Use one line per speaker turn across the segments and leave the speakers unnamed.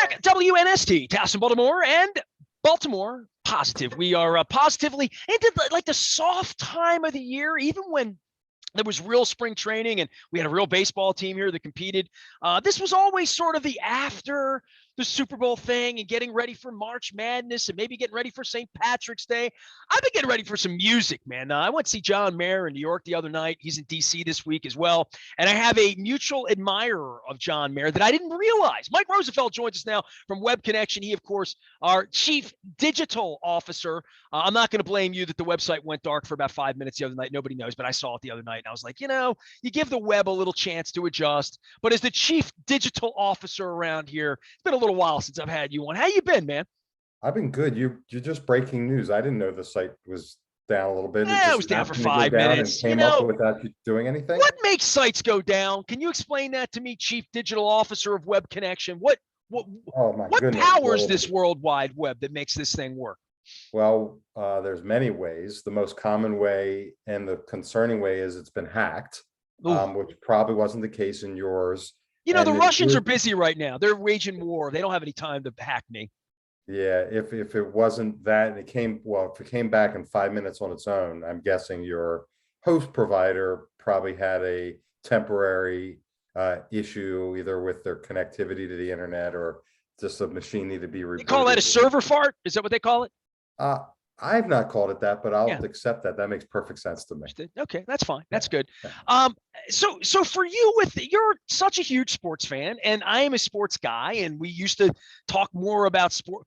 back, WNST, Towson, Baltimore, and Baltimore Positive. We are positively into the soft time of the year, even when there was real spring training and we had a real baseball team here that competed. This was always sort of the after the Super Bowl thing and getting ready for March Madness and maybe getting ready for St. Patrick's Day. I've been getting ready for some music, man. I went to see John Mayer in New York the other night. He's in D.C. this week as well. And I have a mutual admirer of John Mayer that I didn't realize. Mike Rosenfeld joins us now from Web Connection. He, of course, our chief digital officer. I'm not going to blame you that the website went dark for about 5 minutes the other night. Nobody knows, but I saw it the other night. And I was like, you give the web a little chance to adjust. But as the chief digital officer around here, it's been a little while since I've had you on. How you been, man?
I've been good. You're just breaking news. I didn't know the site was down a little bit.
It was down for 5 minutes.
And came up without you doing anything.
What makes sites go down? Can you explain that to me, chief digital officer of Web Connection? What powers this World Wide Web that makes this thing work?
Well, there's many ways. The most common way and the concerning way is it's been hacked, which probably wasn't the case in yours.
The Russians are busy right now. They're waging war. They don't have any time to hack me.
Yeah, if it wasn't that, and if it came back in 5 minutes on its own, I'm guessing your host provider probably had a temporary issue either with their connectivity to the internet or just a machine needed to be rebooted.
You call that a server fart? Is that what they call it?
I've not called it that, but I'll accept that. That makes perfect sense to me.
Okay, that's fine. That's good. So for you, you're such a huge sports fan, and I am a sports guy, and we used to talk more about sport.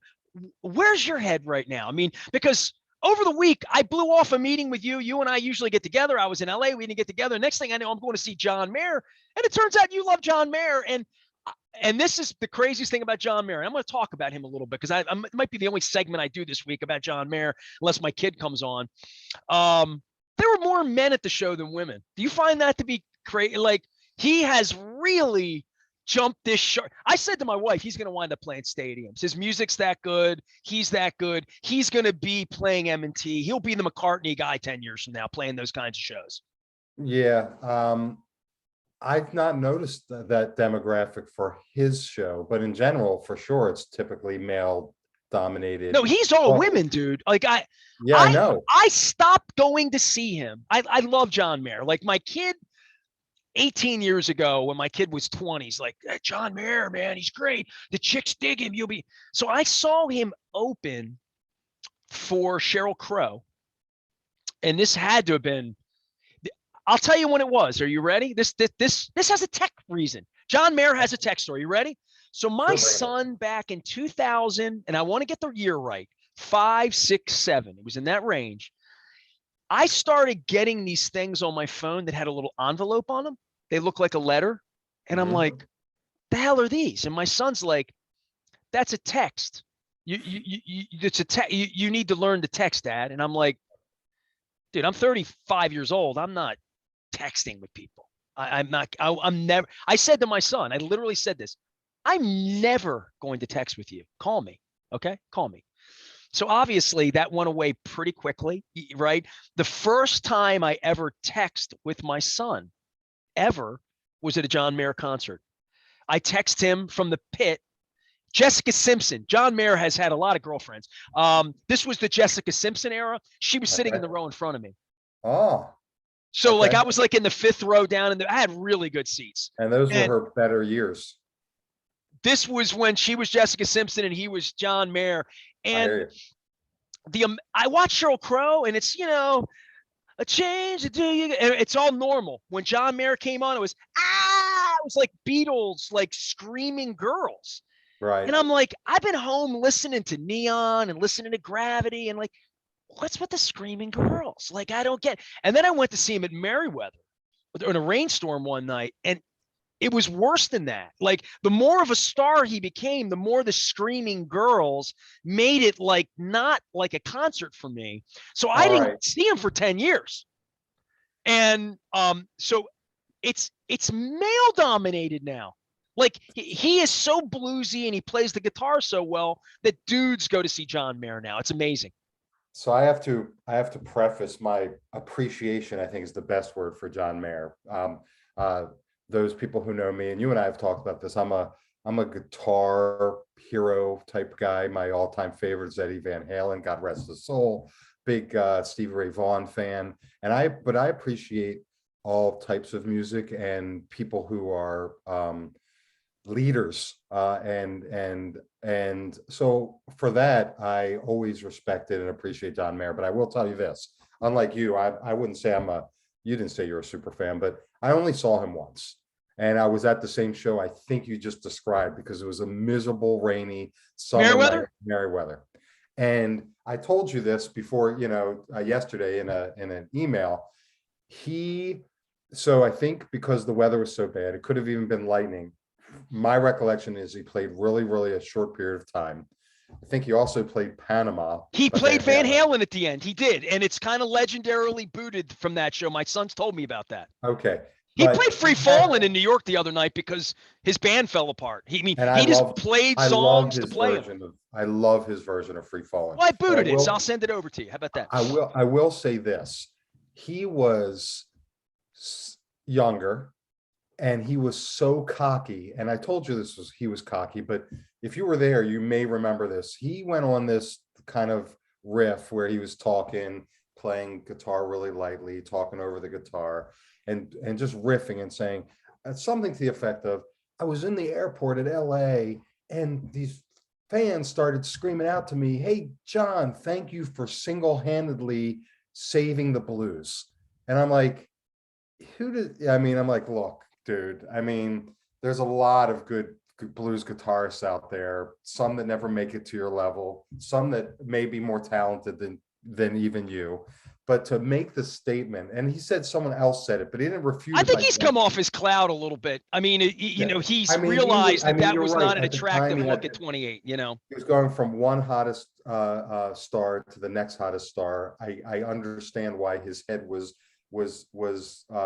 Where's your head right now? I mean, because over the week, I blew off a meeting with you. You and I usually get together. I was in LA. We didn't get together. Next thing I know, I'm going to see John Mayer, and it turns out you love John Mayer, and this is the craziest thing about John Mayer. I'm going to talk about him a little bit because it might be the only segment I do this week about John Mayer, unless my kid comes on. There were more men at the show than women. Do you find that to be crazy? Like, he has really jumped this shark. I said to my wife, he's going to wind up playing stadiums. His music's that good. He's that good. He's going to be playing M&T. He'll be the McCartney guy 10 years from now, playing those kinds of shows.
Yeah. I've not noticed that demographic for his show, but in general, for sure, it's typically male dominated.
No, he's all women, dude. Like I know. I stopped going to see him. I love John Mayer. Like my kid 18 years ago, when my kid was 20, he's like, hey, John Mayer, man, he's great. The chicks dig him. So I saw him open for Sheryl Crow. And this had to have been, I'll tell you when it was. Are you ready? This has a tech reason. John Mayer has a tech story. You ready? So my son back in 2000, and I want to get the year right, 5, 6, 7. It was in that range. I started getting these things on my phone that had a little envelope on them. They look like a letter. And I'm like, the hell are these? And my son's like, that's a text. It's a text. You need to learn to text, Dad. And I'm like, dude, I'm 35 years old. I'm not texting with people. I'm never. I said to my son, I literally said this, I'm never going to text with you. Call me. Okay. Call me. So obviously that went away pretty quickly, right? The first time I ever text with my son ever was at a John Mayer concert. I text him from the pit. Jessica Simpson. John Mayer has had a lot of girlfriends. This was the Jessica Simpson era. She was sitting in the row in front of me.
Oh.
So like I was like in the 5th row down, and I had really good seats.
And those were her better years.
This was when she was Jessica Simpson and he was John Mayer. And I watched Sheryl Crow, and it's, a change to do you. It's all normal. When John Mayer came on, it was like Beatles, like screaming girls.
Right.
And I'm like, I've been home listening to Neon and listening to Gravity, and like, what's with the screaming girls? Like, I don't get. And then I went to see him at Merriweather in a rainstorm one night, and it was worse than that. Like, the more of a star he became, the more the screaming girls made it like not like a concert for me. So I didn't see him for 10 years. And so it's male dominated now. Like, he is so bluesy and he plays the guitar so well that dudes go to see John Mayer now. It's amazing.
So I have to preface my appreciation, I think is the best word for John Mayer. Those people who know me, and you and I have talked about this, I'm a I'm a guitar hero type guy. My all-time favorite is Eddie Van Halen, God rest his soul. Big Stevie Ray Vaughan fan. But I appreciate all types of music and people who are leaders. And so for that, I always respected and appreciate John Mayer. But I will tell you this, unlike you, I wouldn't say you didn't say you're a super fan, but I only saw him once. And I was at the same show I think you just described, because it was a miserable, rainy summer night, Merriweather. And I told you this before, yesterday in an email. So I think because the weather was so bad, it could have even been lightning. My recollection is he played really, really a short period of time. I think he also played Panama.
He played Van Halen at the end. He did. And it's kind of legendarily booted from that show. My son's told me about that.
Okay.
He played Free Fallin' in New York the other night because his band fell apart. He just played songs to play them.
I love his version of Free Fallin'.
Well, I booted it, so I'll send it over to you. How about that?
I will say this. He was younger and he was so cocky. And I told you he was cocky, but if you were there, you may remember this. He went on this kind of riff where he was playing guitar really lightly, talking over the guitar. And just riffing and saying something to the effect of, I was in the airport at LA and these fans started screaming out to me, hey, John, thank you for single-handedly saving the blues. And I'm like, I'm like, look, dude, there's a lot of good blues guitarists out there, some that never make it to your level, some that may be more talented than even you. But to make the statement, and he said someone else said it, but he didn't refute it.
I think he's come off his cloud a little bit. He's realized that was not an attractive look at 28, He
was going from one hottest star to the next hottest star. I understand why his head was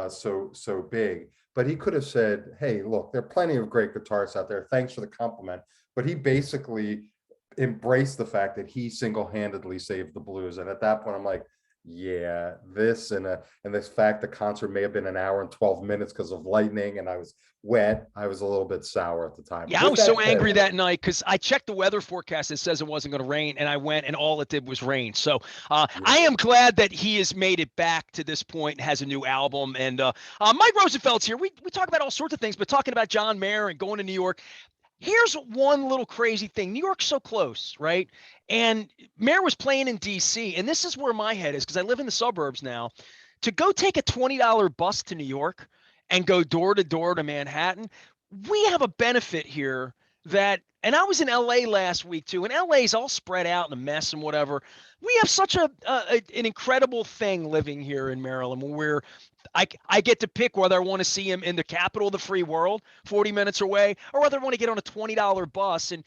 so big. But he could have said, hey, look, there are plenty of great guitarists out there. Thanks for the compliment. But he basically embraced the fact that he single-handedly saved the blues. And at that point, I'm like, yeah, this and this fact the concert may have been an hour and 12 minutes because of lightning and I was wet. I was a little bit sour at the time.
Yeah, I was so angry that night because I checked the weather forecast. It says it wasn't going to rain, and I went, and all it did was rain. So I am glad that he has made it back to this point and has a new album. And Mike Rosenfeld's here. We talk about all sorts of things, but talking about John Mayer and going to New York. Here's one little crazy thing. New York's so close, right? And Mayer was playing in D.C., and this is where my head is because I live in the suburbs now. To go take a $20 bus to New York and go door to door to Manhattan, we have a benefit here and I was in LA last week too, and LA's all spread out and a mess and whatever. We have such an incredible thing living here in Maryland where I get to pick whether I want to see him in the capital of the free world, 40 minutes away, or whether I want to get on a $20 bus and,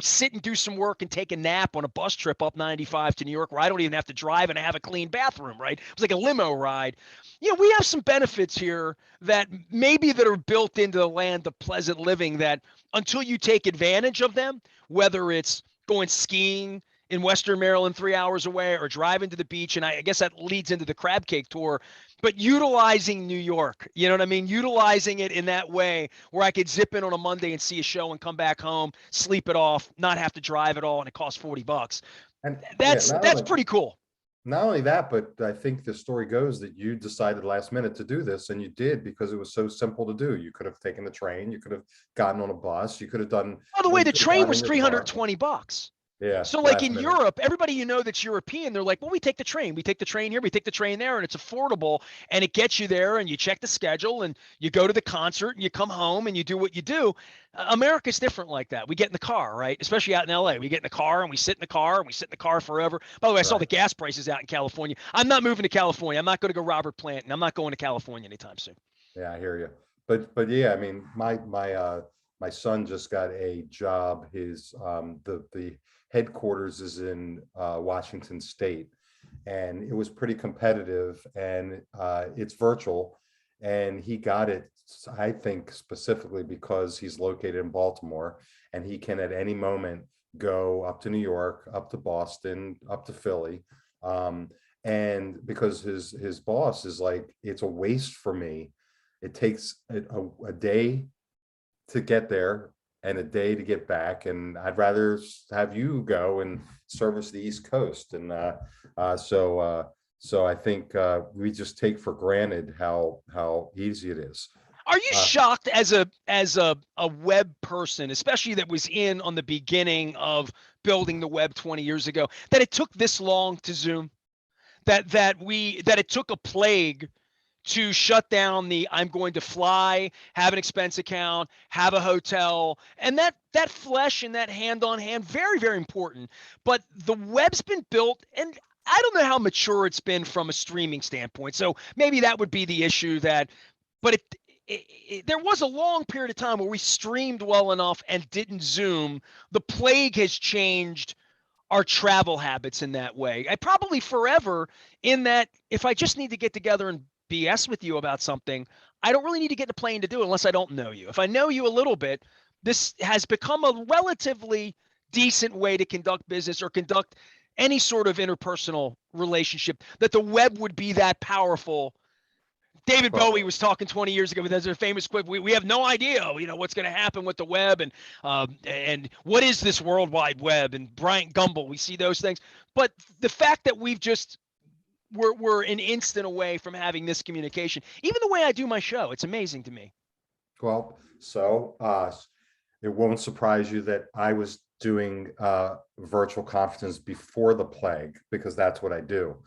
sit and do some work and take a nap on a bus trip up 95 to New York where I don't even have to drive and I have a clean bathroom, right? It was like a limo ride. We have some benefits here that are built into the land of pleasant living that until you take advantage of them, whether it's going skiing in Western Maryland 3 hours away or driving to the beach, and I guess that leads into the crab cake tour, but utilizing New York, you know what I mean? Utilizing it in that way where I could zip in on a Monday and see a show and come back home, sleep it off, not have to drive at all, and it costs $40. And that's pretty cool.
Not only that, but I think the story goes that you decided last minute to do this, and you did because it was so simple to do. You could have taken the train, you could have gotten on a bus, you could have done.
By the way, the train was $320.
Yeah.
So like in Europe, everybody that's European, they're like, well, we take the train. We take the train here, we take the train there, and it's affordable, and it gets you there, and you check the schedule, and you go to the concert, and you come home, and you do what you do. America's different like that. We get in the car, right? Especially out in LA. We get in the car, and we sit in the car, and we sit in the car forever. By the way, I saw the gas prices out in California. I'm not moving to California. I'm not going to go Robert Plant, and I'm not going to California anytime soon.
Yeah, I hear you. But yeah, my son just got a job. His the headquarters is in Washington State, and it was pretty competitive, and it's virtual, and he got it, I think, specifically because he's located in Baltimore, and he can at any moment go up to New York, up to Boston, up to Philly, and because his boss is like, it's a waste for me. It takes a day to get there and a day to get back. And I'd rather have you go and service the East Coast. And so I think we just take for granted how easy it is.
Are you shocked as a web person, especially that was in on the beginning of building the web 20 years ago, that it took this long to Zoom? That it took a plague to shut down the I'm going to fly, have an expense account, have a hotel, and that flesh and that hand on hand, very, very important. But the web's been built, and I don't know how mature it's been from a streaming standpoint. So maybe that would be the issue but there was a long period of time where we streamed well enough and didn't Zoom. The plague has changed our travel habits in that way. I probably forever, in that if I just need to get together and BS with you about something, I don't really need to get in a plane to do it unless I don't know you. If I know you a little bit, this has become a relatively decent way to conduct business or conduct any sort of interpersonal relationship, that the web would be that powerful. David Bowie was talking 20 years ago. There's a famous quip: "We have no idea, what's going to happen with the web, and what is this World Wide Web?" And Bryant Gumbel, we see those things. But the fact that we're an instant away from having this communication, even the way I do my show, it's amazing to me.
Well, so it won't surprise you that I was doing virtual conferences before the plague, because that's what I do.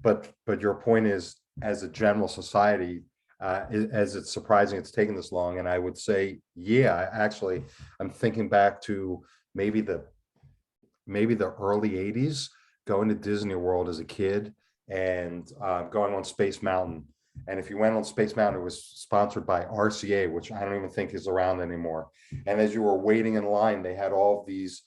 But your point is, as a general society, as it's surprising it's taken this long. And I would say, yeah, actually, I'm thinking back to maybe the early 80s, going to Disney World as a kid and going on Space Mountain. And if you went on Space Mountain, it was sponsored by RCA, which I don't even think is around anymore. And as you were waiting in line, they had all of these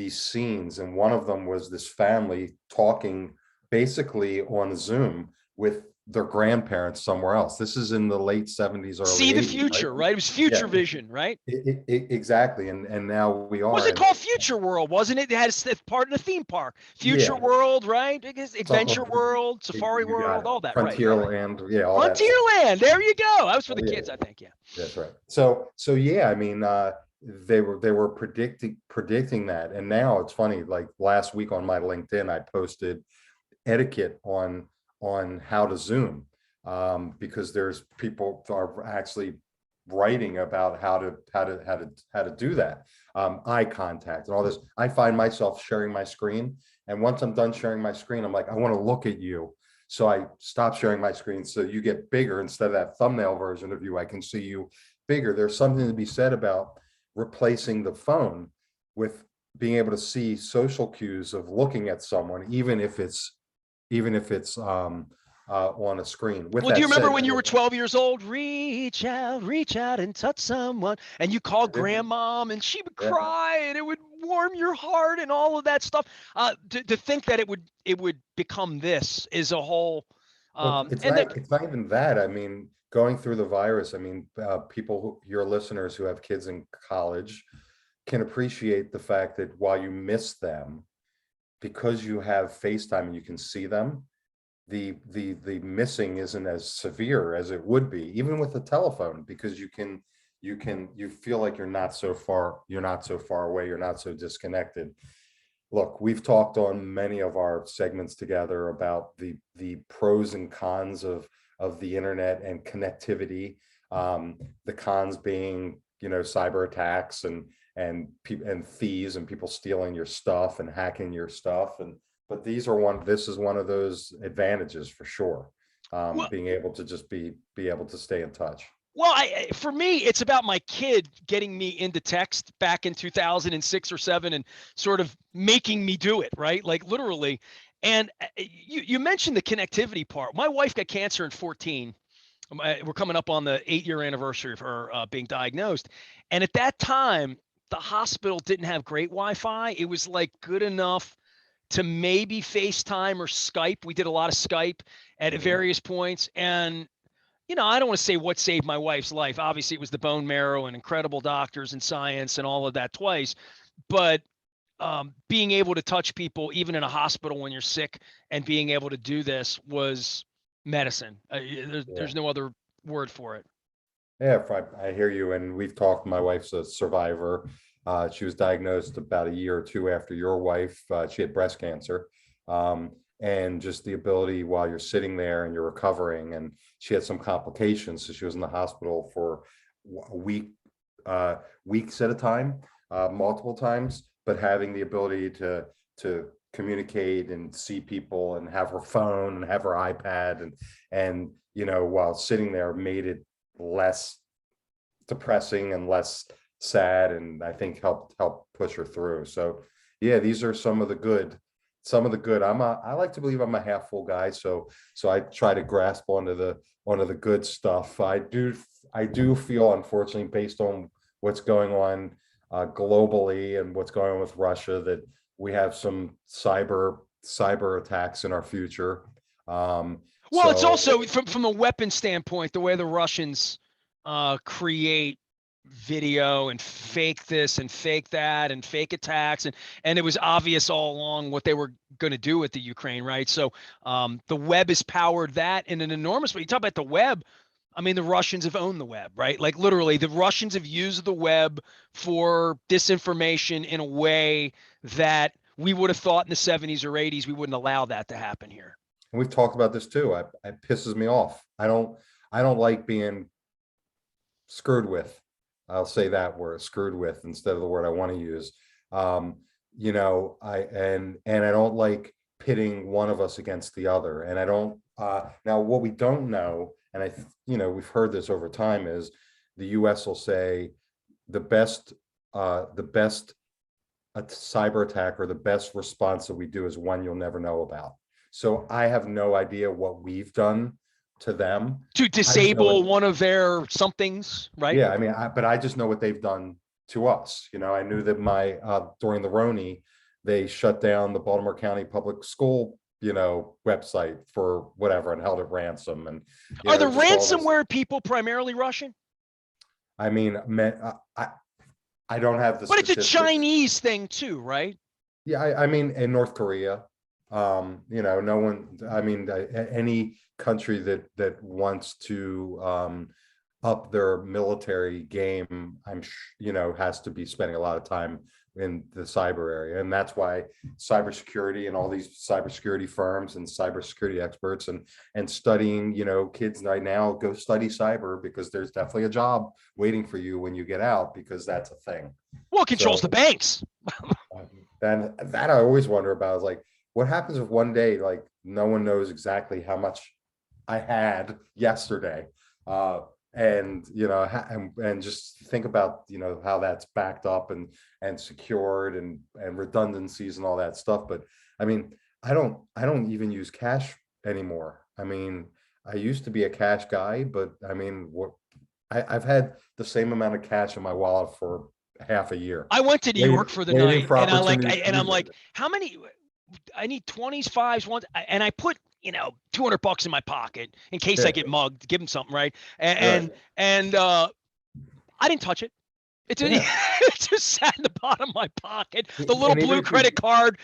scenes. And one of them was this family talking basically on Zoom with their grandparents somewhere else. This is in the late 70s, early
See the
80s,
future, right? It was future vision, right?
Exactly. And now we are.
Was it called Future World, wasn't it? It had a part in the theme park. Future World, right? Because Adventure World, Safari World, all that, right?
Frontierland, all that.
Frontierland, there you go. That was for the kids, I think, yeah.
That's right. So yeah, I mean, they were predicting that. And now it's funny, like last week on my LinkedIn, I posted etiquette on how to Zoom, because there's people are actually writing about how to do that, eye contact and all this. I find myself sharing my screen, and once I'm done sharing my screen, I'm like, I want to look at you. So I stop sharing my screen, so you get bigger. Instead of that thumbnail version of you, I can see you bigger. There's something to be said about replacing the phone with being able to see social cues of looking at someone, even if it's on a screen.
Well, do you remember when you were 12 years old? Reach out and touch someone, and you called grandmom, and she would cry, and it would warm your heart, and all of that stuff. To think that it would become this is a whole.
It's not even that. I mean, going through the virus, I mean, your listeners who have kids in college can appreciate the fact that while you miss them, because you have FaceTime and you can see them, the missing isn't as severe as it would be, even with the telephone, because you feel like you're not so far away, you're not so disconnected. Look, we've talked on many of our segments together about the pros and cons of the internet and connectivity. The cons being, cyber attacks and thieves and people stealing your stuff and hacking your stuff. But this is one of those advantages for sure. Being able to just be able to stay in touch.
Well, for me, it's about my kid getting me into text back in 2006 or 7 and sort of making me do it, right? Like literally. And you mentioned the connectivity part. My wife got cancer in 14. We're coming up on the 8-year anniversary of her being diagnosed. And at that time, the hospital didn't have great Wi-Fi. It was like good enough to maybe FaceTime or Skype. We did a lot of Skype at various points. And I don't want to say what saved my wife's life. Obviously, it was the bone marrow and incredible doctors and science and all of that twice. But being able to touch people, even in a hospital when you're sick, and being able to do this was medicine. There's no other word for it.
Yeah, I hear you. And we've talked, my wife's a survivor She was diagnosed about a year or two after your wife. She had breast cancer. And just the ability while you're sitting there and you're recovering, and she had some complications. So she was in the hospital for a week, weeks at a time, multiple times, but having the ability to communicate and see people and have her phone and have her iPad and while sitting there made it less depressing and less sad, and I think helped push her through. So yeah, these are some of the good. I like to believe I'm a half full guy, so I try to grasp onto the good stuff. I do feel, unfortunately, based on what's going on globally and what's going on with Russia, that we have some cyber attacks in our future.
Well, it's also from a weapon standpoint, the way the Russians create video and fake this and fake that and fake attacks, and it was obvious all along what they were going to do with the Ukraine, right? So the web has powered that in an enormous way. You talk about the web. I mean, the Russians have owned the web, right? Like literally, the Russians have used the web for disinformation in a way that we would have thought in the 70s or 80s we wouldn't allow that to happen here.
And we've talked about this too. It pisses me off. I don't like being screwed with. I'll say that word, screwed with, instead of the word I want to use. I don't like pitting one of us against the other. And I don't now what we don't know, and we've heard this over time, is the US will say the best cyber attack or the best response that we do is one you'll never know about. So I have no idea what we've done to them
to disable one of their somethings, right?
Yeah, I mean, but I just know what they've done to us. I knew that during the Roni, they shut down the Baltimore County Public School, website for whatever and held it ransom. And
are the ransomware people primarily Russian?
I mean, I don't have the.
But it's a Chinese thing too, right?
Yeah, I mean, in North Korea, no one. I mean, any country that wants to up their military game, has to be spending a lot of time in the cyber area. And that's why cybersecurity and all these cybersecurity firms and cybersecurity experts and studying, kids right now go study cyber, because there's definitely a job waiting for you when you get out, because that's a thing.
Well, it controls the banks.
Then that I always wonder about is like, what happens if one day, like, no one knows exactly how much I had yesterday? And just think about how that's backed up and secured and redundancies and all that stuff. But I mean, I don't even use cash anymore. I mean, I used to be a cash guy, but I mean, I've had the same amount of cash in my wallet for half a year.
I went to New York for the night, and I'm like, how many? I need 20s, 5s, ones, and I put $200 in my pocket in case I get mugged. Give them something, right? And I didn't touch it. It just sat in the bottom of my pocket. The little blue credit card,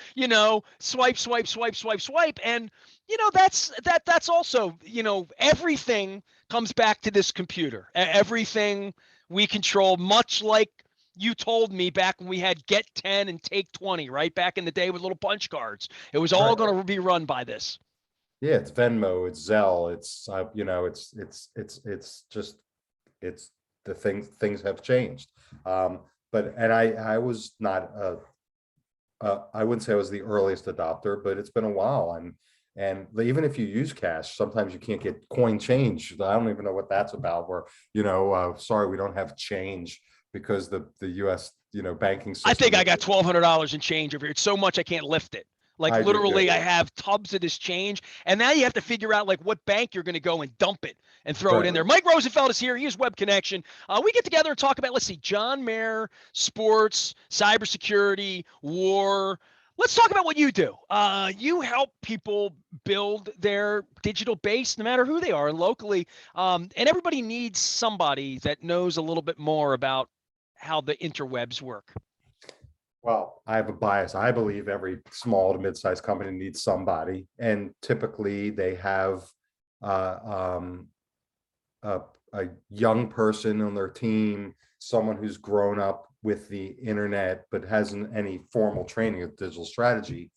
swipe, and that's also everything comes back to this computer. Everything we control, much like you told me back when we had get 10 and take 20, right? Back in the day with little punch cards. It was all going to be run by this.
Yeah, it's Venmo, it's Zelle, it's it's the things have changed. But I was not I wouldn't say I was the earliest adopter, but it's been a while. And even if you use cash, sometimes you can't get coin change. I don't even know what that's about. Where sorry, we don't have change, because the U.S. banking system.
I think I got $1,200 in change over here. It's so much I can't lift it. Like literally, I have tubs of this change, and now you have to figure out like what bank you're going to go and dump it and throw it in there. Mike Rosenfeld is here. He is Web Connection. We get together and talk about, let's see, John Mayer, sports, cybersecurity, war. Let's talk about what you do. You help people build their digital base, no matter who they are, and locally. And everybody needs somebody that knows a little bit more about how the interwebs work.
Well, I have a bias. I believe every small to mid-sized company needs somebody, and typically they have a young person on their team, someone who's grown up with the internet, but hasn't any formal training of digital strategy,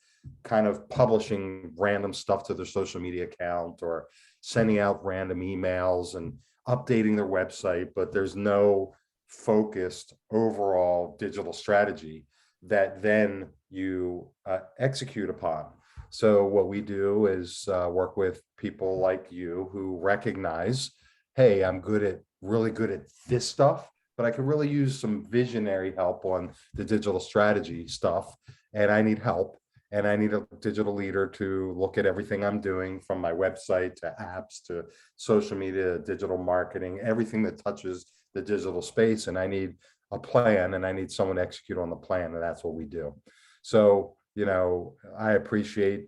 kind of publishing random stuff to their social media account or sending out random emails and updating their website, but there's no focused overall digital strategy that then you execute upon. So what we do is work with people like you who recognize, hey, I'm really good at this stuff, but I could really use some visionary help on the digital strategy stuff, and I need help. And I need a digital leader to look at everything I'm doing, from my website to apps to social media, digital marketing, everything that touches the digital space. And I need a plan, and I need someone to execute on the plan. And that's what we do. So, I appreciate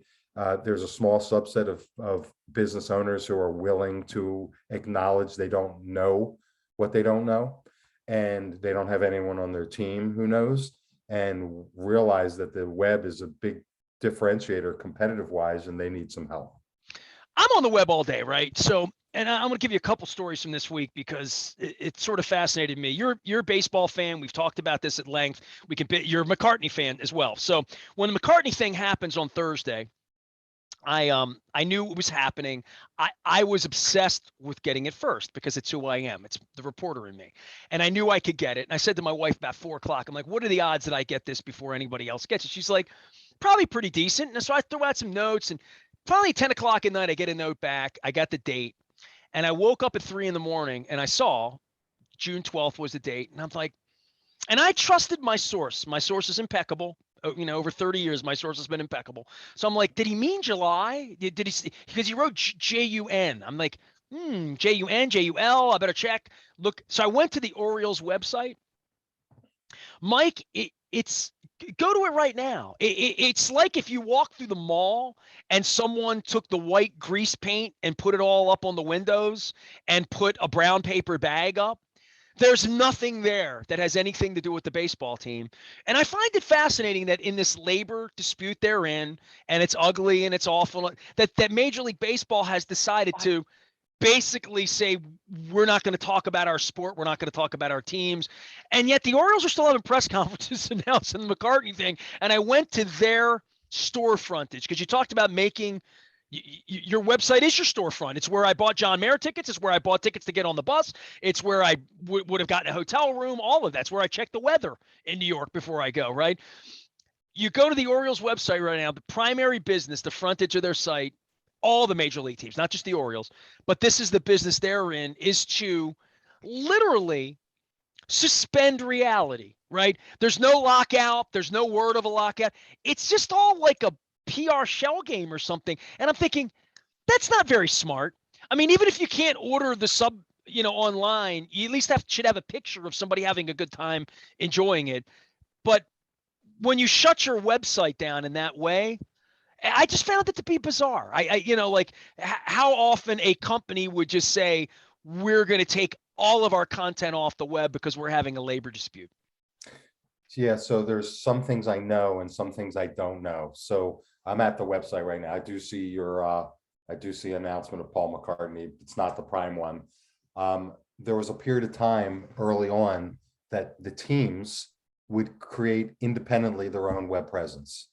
there's a small subset of business owners who are willing to acknowledge they don't know what they don't know, and they don't have anyone on their team who knows, and realize that the web is a big differentiator competitive wise, and they need some help.
I'm on the web all day, right? So, and I'm going to give you a couple stories from this week because it sort of fascinated me. You're a baseball fan. We've talked about this at length. You're a McCartney fan as well. So when the McCartney thing happens on Thursday, I knew it was happening. I was obsessed with getting it first because it's who I am. It's the reporter in me. And I knew I could get it. And I said to my wife about 4:00, I'm like, what are the odds that I get this before anybody else gets it? She's like, probably pretty decent. And so I threw out some notes, and finally 10:00 at night, I get a note back. I got the date, and I woke up at 3 a.m. and I saw June 12th was the date. And I'm like, and I trusted my source. My source is impeccable. Over 30 years, my source has been impeccable. So I'm like, did he mean July? Did he? Because he wrote Jun. I'm like, Jun, Jul. I better check. Look. So I went to the Orioles website. Mike, it's go to it right now. It's like if you walk through the mall and someone took the white grease paint and put it all up on the windows and put a brown paper bag up. There's nothing there that has anything to do with the baseball team. And I find it fascinating that in this labor dispute they're in, and it's ugly and it's awful, that Major League Baseball has decided to basically say, we're not going to talk about our sport. We're not going to talk about our teams. And yet the Orioles are still having press conferences announcing the McCartney thing. And I went to their store frontage because you talked about making – your website is your storefront. It's where I bought John Mayer tickets. It's where I bought tickets to get on the bus. It's where I would have gotten a hotel room, all of that's where I check the weather in New York before I go, right? You go to the Orioles website right now, the primary business, the frontage of their site, all the major league teams, not just the Orioles, but this is the business they're in, is to literally suspend reality, right? There's no lockout. There's no word of a lockout. It's just all like a PR shell game or something. And I'm thinking, that's not very smart. I mean, even if you can't order the sub, online, you at least should have a picture of somebody having a good time enjoying it. But when you shut your website down in that way, I just found it to be bizarre. Like how often a company would just say, we're going to take all of our content off the web because we're having a labor dispute.
Yeah, so there's some things I know and some things I don't know. So I'm at the website right now. I do see announcement of Paul McCartney. It's not the prime one. There was a period of time early on that the teams would create independently their own web presence.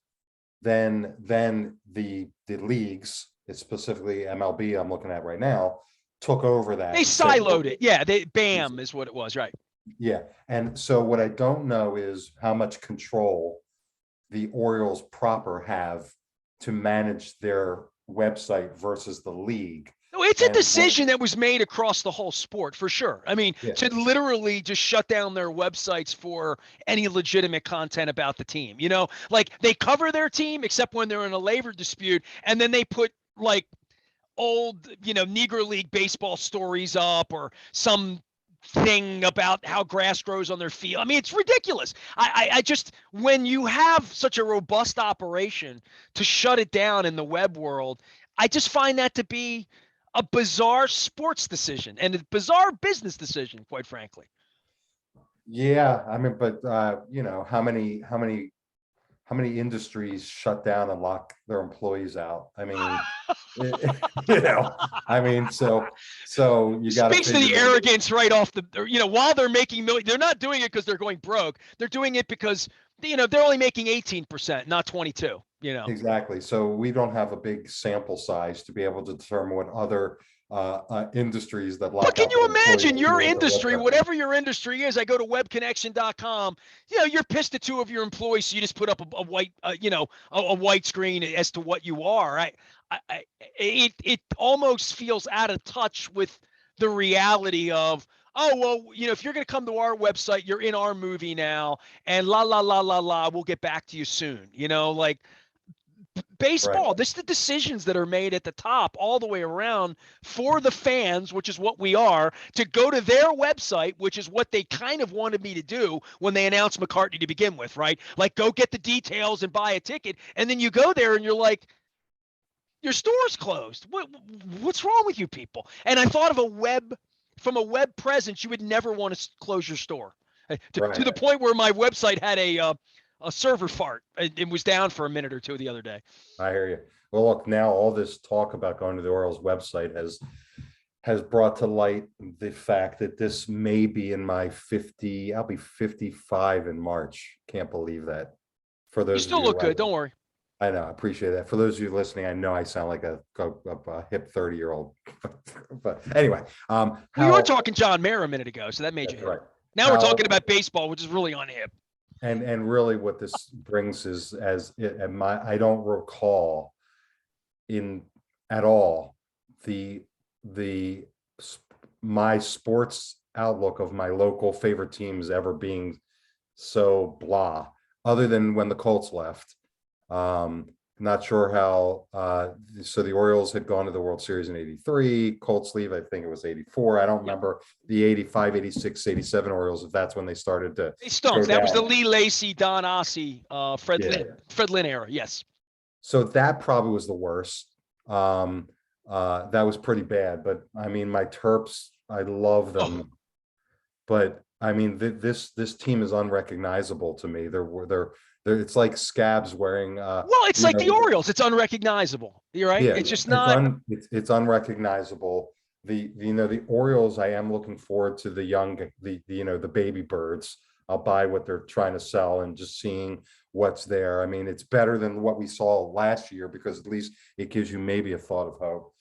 Then the leagues, it's specifically MLB I'm looking at right now, took over that.
They siloed it. Yeah, BAM is what it was, right?
Yeah. And so what I don't know is how much control the Orioles proper have to manage their website versus the league.
No, it's a decision that was made across the whole sport for sure. I mean, to literally just shut down their websites for any legitimate content about the team, like they cover their team except when they're in a labor dispute. And then they put like old, Negro League baseball stories up or some thing about how grass grows on their field. I mean, it's ridiculous. I just, when you have such a robust operation, to shut it down in the web world, I just find that to be a bizarre sports decision and a bizarre business decision, quite frankly.
Yeah, I mean, but how how many industries shut down and lock their employees out? I mean, you know, I mean, so you got to
speaks to the arrogance right off the, while they're making millions, they're not doing it because they're going broke. They're doing it because, they're only making 18%, not 22,
Exactly. So we don't have a big sample size to be able to determine what other industries that lock
But can
out
you
their
imagine
employees
your
do, or
industry,
what
whatever your industry is? I go to webconnection.com. You're pissed at two of your employees, so you just put up a white, a white screen as to what you are. It almost feels out of touch with the reality of, oh, well, if you're going to come to our website, you're in our movie now, and la, la, la, la, la, we'll get back to you soon. Like baseball,
right.
this is the decisions that are made at the top all the way around for the fans, which is what we are, to go to their website, which is what they kind of wanted me to do when they announced McCartney to begin with, right? Like, go get the details and buy a ticket. And then you go there and you're like, your store's closed. What's wrong with you people? And I thought of from a web presence, you would never want to close your store. To the point where my website had a server fart. It was down for a minute or two the other day.
I hear you. Well, look, now all this talk about going to the Orioles website has brought to light the fact that this may be in my 50. I'll be 55 in March. Can't believe that. For those
you still
of you
look good. Don't worry.
I know. I appreciate that. For those of you listening, I know I sound like a hip 30-year-old, but anyway,
we were talking John Mayer a minute ago, so that made you hip. Right. Now we're talking about baseball, which is really on hip.
And really what this brings is, I don't recall at all my sports outlook of my local favorite teams ever being so blah, other than when the Colts left. Not sure how, so the Orioles had gone to the World Series in 83, Colts leave, I think it was 84. I don't remember the 85, 86, 87 Orioles, if that's when they started to.
They stunk. That was the Lee Lacy, Don Ossie, Fred Lynn era. Yes.
So that probably was the worst. That was pretty bad, but I mean, my Terps, I love them, but I mean, this team is unrecognizable to me. It's like scabs wearing.
It's like the Orioles. It's unrecognizable. You're right. Yeah, it's just not.
It's unrecognizable. The Orioles. I am looking forward to the baby birds. I'll buy what they're trying to sell and just seeing what's there. I mean, it's better than what we saw last year because at least it gives you maybe a thought of hope.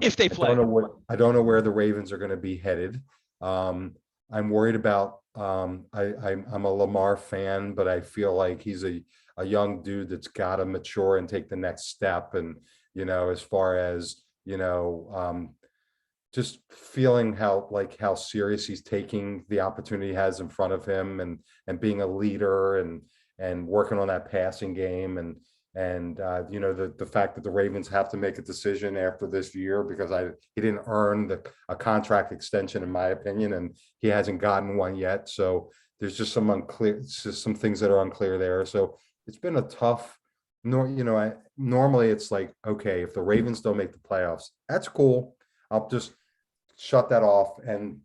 If they play,
I don't know where the Ravens are going to be headed. I'm worried about. I'm a Lamar fan, but I feel like he's a young dude that's got to mature and take the next step. And as far as just feeling how serious he's taking the opportunity he has in front of him, and being a leader and working on that passing game, and the fact that the Ravens have to make a decision after this year because he didn't earn a contract extension, in my opinion, and he hasn't gotten one yet. So there's just some things that are unclear there. So it's been a tough. Normally it's like, okay, if the Ravens don't make the playoffs, that's cool. I'll just shut that off and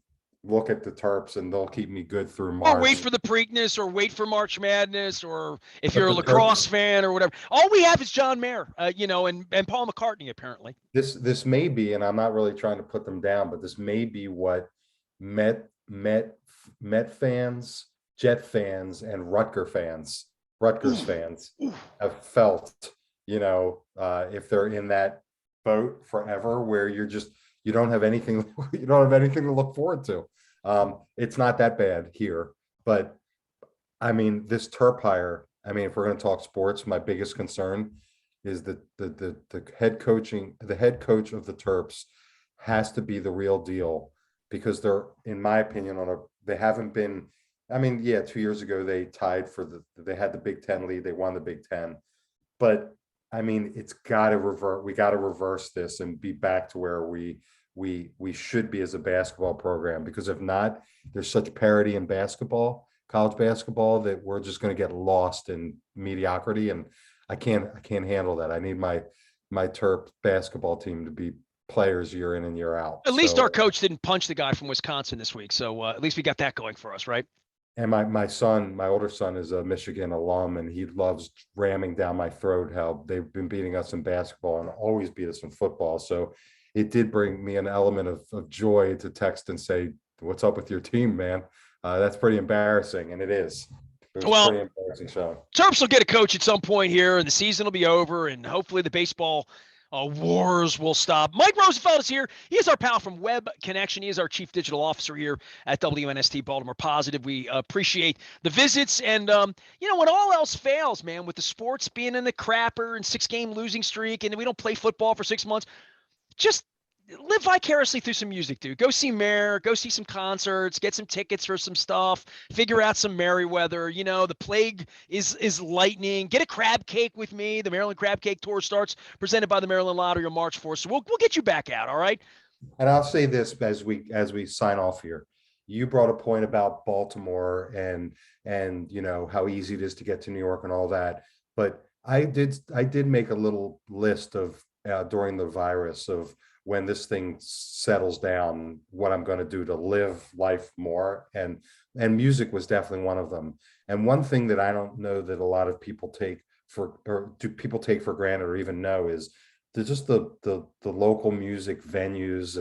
look at the Terps, and they'll keep me good through March.
Or wait for the Preakness, or wait for March Madness, or if you're a lacrosse fan or whatever. All we have is John Mayer, and Paul McCartney, apparently.
This may be, and I'm not really trying to put them down, but this may be what Met fans, Jet fans, and Rutgers fans have felt, if they're in that boat forever, where you don't have anything to look forward to. It's not that bad here, but I mean, this Terp hire, I mean, if we're going to talk sports, my biggest concern is that the head coach of the Terps has to be the real deal, because they're, in my opinion, they haven't been. I mean, yeah, 2 years ago they tied they had the Big Ten lead, they won the Big Ten, but I mean, it's got to revert. We got to reverse this and be back to where we should be as a basketball program, because if not, there's such parity in college basketball, that we're just going to get lost in mediocrity, and I can't handle that. I need my Terp basketball team to be players year in and year out.
At least our coach didn't punch the guy from Wisconsin this week, so at least we got that going for us, right?
And my older son is a Michigan alum, and he loves ramming down my throat how they've been beating us in basketball and always beat us in football. So it did bring me an element of joy to text and say, "What's up with your team, man?" That's pretty embarrassing, and it is. It was
Well,
pretty embarrassing. So
Terps will get a coach at some point here, and the season will be over, and hopefully the baseball wars will stop. Mike Rosenfeld is here. He is our pal from Web Connection. He is our chief digital officer here at WNST Baltimore Positive. We appreciate the visits, and when all else fails, man, with the sports being in the crapper and 6-game losing streak, and we don't play football for 6 months, just live vicariously through some music, dude. Go see Mayer, go see some concerts, get some tickets for some stuff, figure out some Merriweather. The plague is lightning. Get a crab cake with me. The Maryland Crab Cake Tour starts, presented by the Maryland Lottery on March 4th. So we'll get you back out, all right?
And I'll say this as we sign off here. You brought a point about Baltimore and how easy it is to get to New York and all that. But I did make a little list of during the virus of when this thing settles down, what I'm going to do to live life more. And music was definitely one of them. And one thing that I don't know that a lot of people take for granted or even know is the local music venues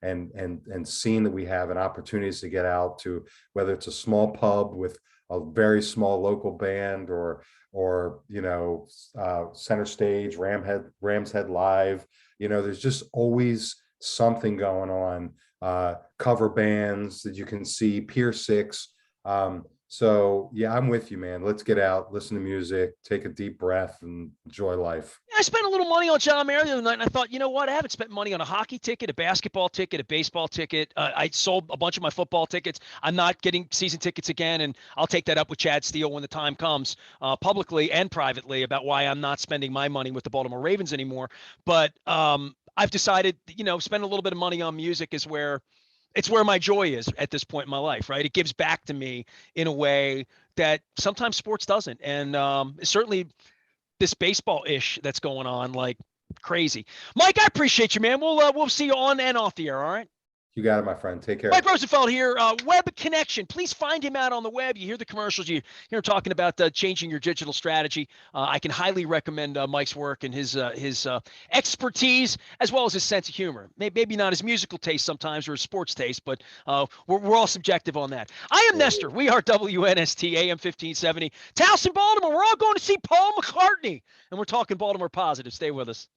and scene that we have and opportunities to get out to, whether it's a small pub with a very small local band or Center Stage, Rams Head Live. There's just always something going on. Cover bands that you can see, Pier 6. So yeah, I'm with you, man. Let's get out, listen to music, take a deep breath, and enjoy life.
I spent a little money on John Mayer the other night, and I thought, you know what? I haven't spent money on a hockey ticket, a basketball ticket, a baseball ticket. I sold a bunch of my football tickets. I'm not getting season tickets again, and I'll take that up with Chad Steele when the time comes, publicly and privately, about why I'm not spending my money with the Baltimore Ravens anymore. But I've decided, spend a little bit of money on music is where my joy is at this point in my life, right? It gives back to me in a way that sometimes sports doesn't. And certainly this baseball-ish that's going on like crazy. Mike, I appreciate you, man. We'll see you on and off the air, all right?
You got it, my friend. Take care.
Mike Rosenfeld here, Web Connection. Please find him out on the web. You hear the commercials. You hear him talking about changing your digital strategy. I can highly recommend Mike's work and his expertise, as well as his sense of humor. Maybe not his musical taste sometimes or his sports taste, but we're all subjective on that. I am Nestor. We are WNST AM 1570. Towson, Baltimore. We're all going to see Paul McCartney, and we're talking Baltimore Positive. Stay with us.